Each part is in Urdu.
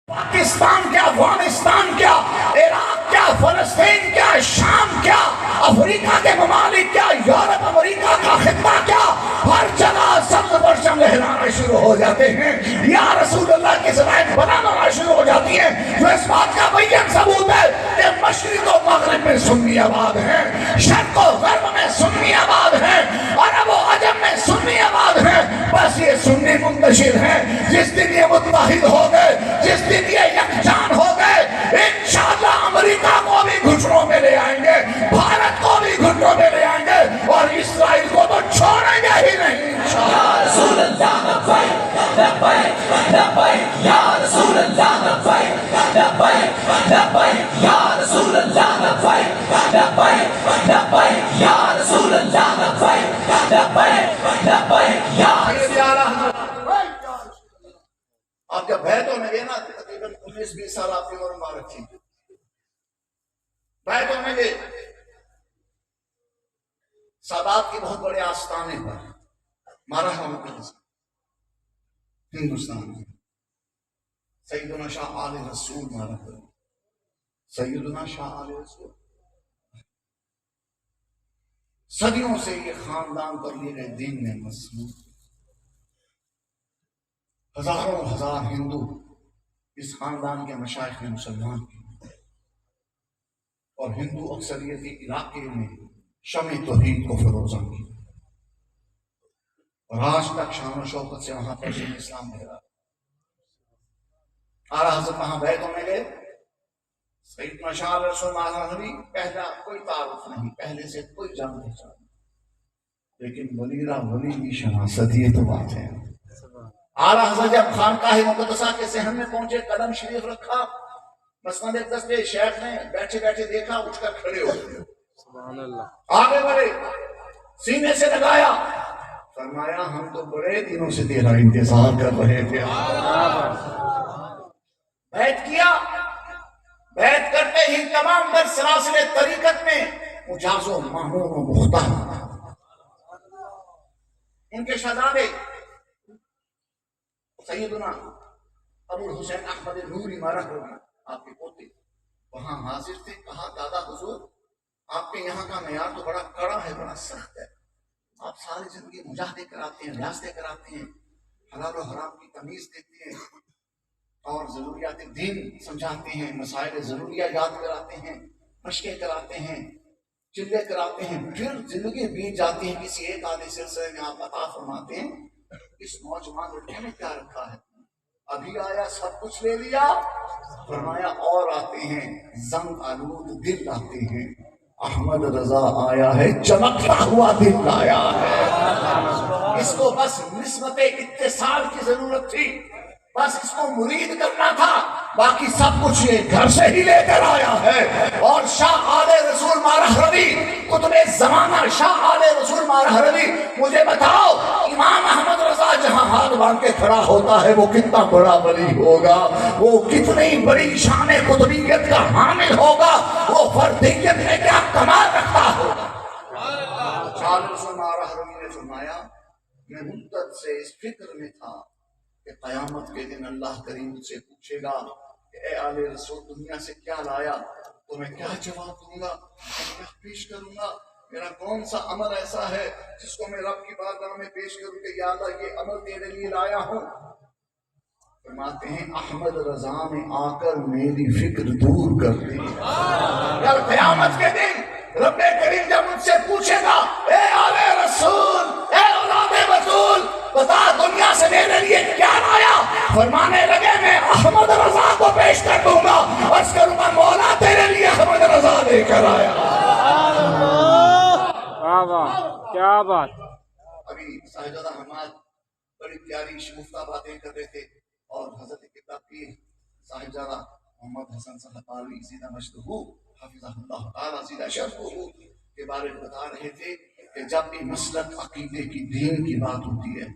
پاکستان کیا، افغانستان کیا، عراق کیا، فلسطین کیا، شام کیا، افریقہ کے ممالک کیا، یورپ امریکہ کا خطہ کیا، ہر جگہ سبز پرچم لہرانا شروع ہو جاتے ہیں، یا رسول اللہ کی سرائن بنانا شروع ہو جاتی ہیں، جو اس بات کا بین ثبوت ہے کہ مشرق و مغرب میں سنی آباد ہیں، شرق و غرب میں سنی آباد ہیں، عرب و عجم میں سنی آباد ہیں۔ بس یہ سنی منتشر ہیں، جس دن یہ متحد ہو گئے، جس دن یہ یکجان ہو گئے، انشاءاللہ امریکہ کو بھی گھٹنوں میں لے آئیں گے، بھارت کو بھی گھٹنوں میں لے آئیں گے، اور اسرائیل کو تو چھوڑیں گے ہی نہیں انشاءاللہ۔ یا رسول اللہ لبیک لبیک لبیک، یا رسول اللہ لبیک لبیک لبیک، یا رسول اللہ لبیک لبیک لبیک، یا رسول اللہ لبیک لبیک لبیک، یا آپ جب بیعت ہونے گئے نا، تقریباً 19-20 سال آپ کی عمر مبارک تھی، بیعت ہونے گئے سادات کی بہت بڑے آستانے پر مارا مقدس ہندوستان میں سیدنا شاہ آل رسول مارا کرو، سیدنا شاہ آل رسول صدیوں سے یہ خاندان پر لیے گئے دین میں مسلم، ہزاروں ہزار ہندو اس خاندان کے مشائخ نے مسلمان کیے، اور ہندو اکثریتی علاقے میں شمع توحید کو فروزاں کی، اور آج تک شان و شوکت سے وہاں پر دین اسلام لے رہا۔ اعلیٰ حضرت وہاں بیعت ہونے گئے، سیدنا شاہ رسول مہدوی پہلا کوئی تعارف نہیں، پہلے سے کوئی جان پہچان، لیکن ولیرہ ولی کی شناست یہ تو بات ہے۔ اعلیٰ حضرت جب خانقاہ مقدسہ کے صحن میں پہنچے، قدم شریف رکھا، مسند اقدس پہ شیخ نے بیٹھے بیٹھے دیکھا، اٹھ کر کھڑے ہو گئے، سبحان اللہ، آگے بڑھے، سینے سے لگایا، فرمایا ہم تو بڑے دنوں سے تیرا انتظار کر رہے تھے۔ بیعت کیا، بیعت کرتے ہی تمام در سلاسل طریقت میں مجاز و مامون و مختار ان کے شہزادے سیدنا ابو الحسین احمد نوری مارا ہوگا، آپ کے پوتے وہاں حاضر تھے، کہا دادا حضور آپ کے یہاں کا معیار تو بڑا کڑا ہے، بڑا سخت ہے، آپ ساری زندگی مجاہدے کراتے ہیں، ریاستیں کراتے ہیں، حلال و حرام کی تمیز دیتے ہیں، اور ضروریات دین سمجھاتے ہیں، مسائل ضروریہ یاد کراتے ہیں، مشقیں کراتے ہیں، چلے کراتے ہیں، پھر زندگی بیت جاتی ہے، کسی ایک آدھے سلسلے میں آپ عطا فرماتے ہیں، اس نوجوان لڑکے نے کیا رکھا ہے؟ ابھی آیا سب کچھ لے لیا، فرمایا اور آتے ہیں، زنگ آلود دل آتے ہیں، احمد رضا آیا ہے، چمکتا ہوا دل آیا ہے۔ اس کو بس نسبت اتصال کی ضرورت تھی، بس اس کو مرید کرنا تھا، باقی سب کچھ یہ گھر سے ہی لے کر آیا ہے۔ اور شاہ آل رسول مارہروی، قطب زمانہ شاہ آل رسول مارہروی، مجھے بتاؤ امام احمد رضا جہاں ہاتھ باندھ کے کھڑا ہوتا ہے وہ کتنا بڑا ولی ہوگا، وہ کتنی بڑی شان قطبیت کا حامل ہوگا، وہ فردیت میں کیا کمال رکھتا ہوگا۔ شاہ آل رسول مارہروی نے فرمایا میں مدت سے اس فکر میں تھا کہ قیامت کے دن اللہ کریم سے پوچھے گا کہ اے آل رسول دنیا سے کیا لایا، تو میں کیا جواب دوں گا، میں کیا پیش کروں گا، میرا کون سا عمل ایسا ہے جس کو میں رب کی بارگاہ میں پیش کروں کہ یا اللہ یہ عمل تیرے لیے لایا ہوں۔ فرماتے ہیں احمد رضا میں آ کر میری فکر دور کر دی۔ کل قیامت کے دن رب کریم جب مجھ سے پوچھے گا اے آل رسول، اے اولاد بطول، بتا دنیا سے میرے لیے کیا لایا، فرمانے لگے میں احمد رضا کو پیش کر دوں گا، عرض کروں گا مولا تیرے لیے احمد رضا لے کر آیا۔ کیا بات۔ ابھی صاحبزادہ حماد بڑی پیاری شگفتہ باتیں کر رہے تھے، اور حضرت کتاب پیر صاحبزادہ محمد حسن صاحب عالوی زیدہ مجدہ حافظہ اللہ تعالیٰ زیدہ شرفہ کے بارے میں بتا رہے تھے کہ جب بھی مسلک عقیدے کی دین کی بات ہوتی ہے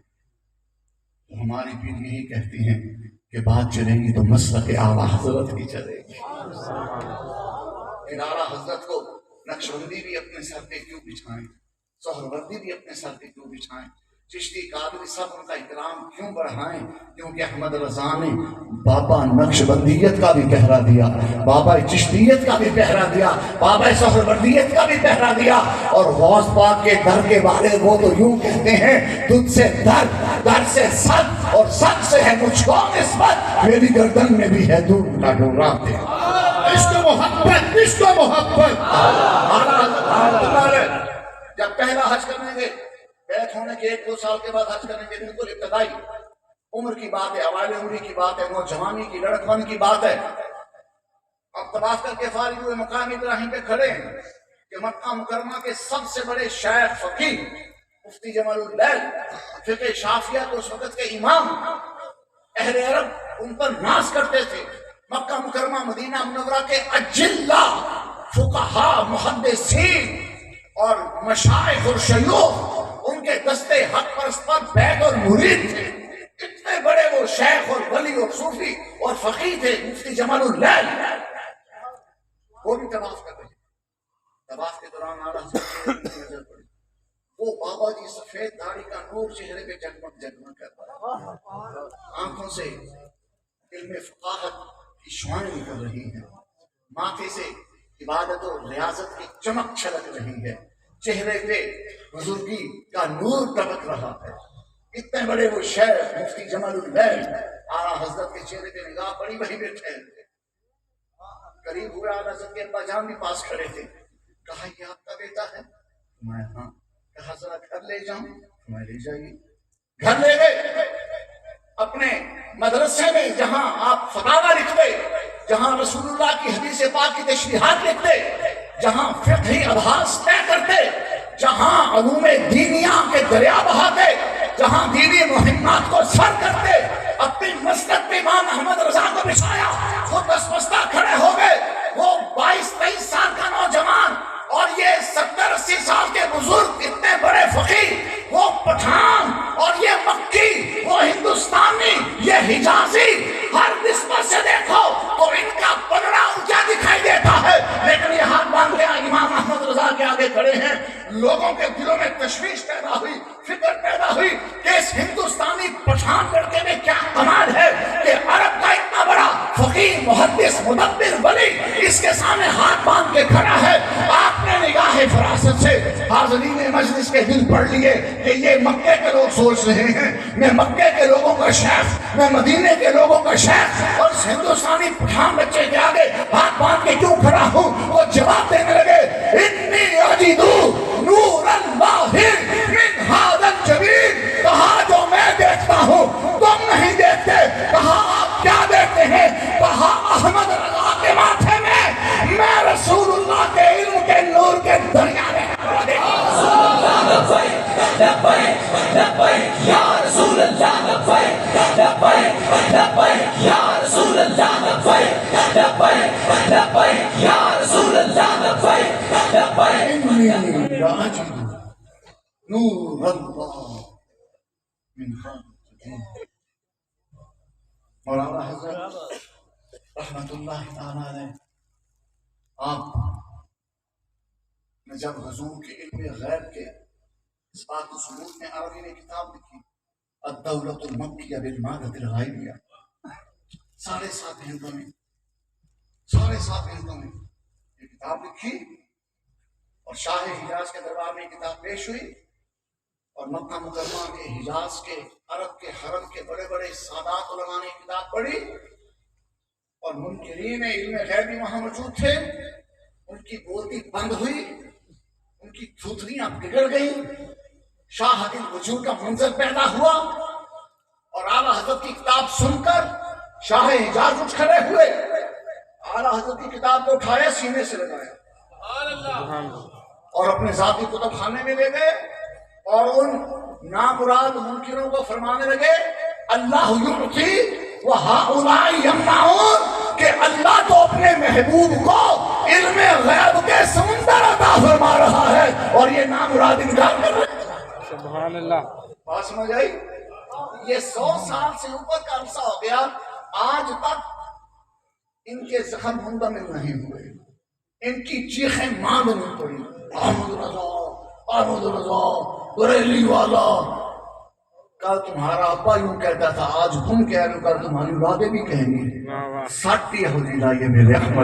تو ہماری پیر یہی کہتے ہیں کہ بات چلے گی تو مسلک اعلیٰ حضرت کی چلے گی۔ اعلیٰ حضرت کو نقشبندی بھی اپنے سر پہ کیوں بچھائیں، سہروردی بھی اپنے سر پہ کیوں بچھائیں، چشتی قادری سب ان کا احترام کیوں بڑھائیں؟ کیونکہ احمد رضا نے بابا نقش بندیت کا بھی پہرا دیا، بابا چشتیت کا بھی پہرا دیا، بابا سہروردیت کا بھی پہرا دیا، اور غوث پاک کے در کے بارے وہ تو یوں کہتے ہیں تجھ سے در، در سے صد، اور صد سے ہے مجھ کو نسبت، میری گردن میں بھی ہے دور کا ڈورا تھے۔ عشق محبت، عشق محبت۔ جب پہلا حج کرنے گے، بیعت ہونے کے 1-2 سال کے بعد حج کرنے کے بالکل ابتدائی عمر کی بات ہے، اوائل عمری کی بات ہے، نوجوانی کی، لڑکپن کی بات ہے۔ اب طواف کر کے فارغ ہوئے مقام ابراہیم پہ کھڑے ہیں کہ مکہ مکرمہ کے سب سے بڑے شیخ فقیہ مفتی جمال اللیل، فقہ شافعیہ کے اس وقت کے امام، اہل عرب ان پر ناز کرتے تھے۔ مکہ مکرمہ مدینہ منورہ کے اجلہ فقہا، محدثین اور مشائخ اور شیوخ ان کے دستے حق پرست پر بیعت اور مرید تھے۔ اتنے بڑے وہ شیخ اور ولی اور صوفی اور فقیہ تھے مفتی جمال اللیل، وہ بھی طواف کر رہے تھے۔ طواف کے دوران اعلیٰ حضرت کی نظر پڑی، وہ بابا جی سفید داڑھی کا نور چہرے پہ جگمگ جگمگ کر رہا ہے، آنکھوں سے علم فقاہت کی شعائیں نکل رہی ہیں، ماتھے سے عبادت و ریاضت کی چمک چھلک رہی ہے، چہرے پہ بزرگی کا نور ٹپک رہا ہے۔ اتنے بڑے وہ شیخ مفتی جمال اللیل، اعلیٰ حضرت کے چہرے پہ نگاہ پڑی، وہی بیٹھے تھے۔ قریب ہوئے، اعلیٰ حضرت کے ابا جان بھی پاس کھڑے تھے۔ کہا یہ آپ کا بیٹا ہے؟ میں ہاں۔ کہا ذرا گھر لے جاؤں؟ میں لے جائیے۔ گھر لے گئے، اپنے مدرسے میں جہاں آپ فتاوی لکھتے، جہاں رسول اللہ کی حدیث پاک کی تشریحات لکھتے، جہاں فقہی ابحاث طے کرتے، جہاں علوم دینیہ کے دریا بہاتے، جہاں دینی مہمات کو سر کرتے، اپنی مسجد پہ امام احمد رضا کو بچھایا، خود دستبستہ کھڑے ہو گئے۔ وہ 22-23 سال کا نوجوان اور یہ 70-80 سال کے بزرگ، اتنے بڑے فقیہ، وہ پٹھان اور یہ مکی، وہ ہندوستانی، یہ حجازی، ہر نسبت سے دیکھو تو ان کا پلڑا اونچا دکھائی دیتا ہے، لیکن یہ ہاتھ باندھ لیا امام احمد رضا کے آگے کھڑے ہیں۔ لوگوں کے دلوں میں تشویش پیدا ہوئی، فکر پیدا ہوئی کہ اس ہندوستانی پٹھان لڑکے میں کیا کمال ہے کہ عرب کا اتنا بڑا فقیہ، محدث، مدبر، ولی اس کے سامنے ہاتھ باندھ کے کھڑا ہے۔ آپ نے نگاہ فراست سے حاضرین مجلس کے دل پڑھ لیے کہ یہ مکے کے لوگ سوچ رہے ہیں میں مکے کے لوگوں کا شیخ، میں مدینے کے لوگوں کا شیخ، اور اس ہندوستانی پٹھان بچے کے آگے ہاتھ باندھ کے کیوں کھڑا ہوں؟ وہ جواب دینے لگے، انی اجدو نور اللہ من ھذا الجبین۔ کہا جو میں دیکھتا ہوں تم نہیں دیکھتے۔ کہا آپ کیا دیکھتے ہیں؟ کہا احمد رضا کے ماتھے میں رسول اللہ کے علم کے نور کے دریا میں نور اللہ من مولانا حضرت رحمت اللہ تعالیٰ علیہ، آپ نے جب حضور کے علم غیب کے اس بات و ثبوت میں عربی میں کتاب لکھی الدولۃ المکیہ بالمادۃ الغائبیہ، 7.5 ہندوں میں یہ کتاب لکھی، اور شاہ حجاز کے دربار میں کتاب پیش ہوئی، اور مکہ مکرمہ کے حجاز کے عرب کے حرم کے بڑے بڑے سادات علماء نے کتاب پڑھی، اور منکرین علم غیبی وہاں موجود تھے، ان کی بولتی بند ہوئی، ان کی تھوتریاں بگڑ گئیں، شاہد الوجود کا منظر پیدا ہوا، اور اعلیٰ حضرت کی کتاب سن کر شاہ حجاز اٹھ کھڑے ہوئے، اعلیٰ حضرت کی کتاب کو اٹھایا، سینے سے لگایا اور اپنے ذاتی کتب خانے میں لے گئے، اور ان نامراد منکروں کو فرمانے لگے اللہ یعطی وہؤلاء یمنعون، کہ اللہ تو اپنے محبوب کو علم غیب کے سمندر عطا فرما رہا ہے اور یہ نامراد انکار کر رہے ہیں۔ سبحان اللہ۔ بات سمجھ آئی؟ یہ 100 سال سے اوپر کا عرصہ ہو گیا، آج تک ان کے زخم منتمل نہیں ہوئے، ان کی چیخیں ماند نہیں پڑی، احمد رضا، احمد رضا، بریلی والا، کل تمہارا ابا یوں کہتا تھا، آج تم کہہ رہے ہو، کل تمہاری اولادیں بھی کہیں گی واہ واہ سٹ یہودی لائیے میرے احمد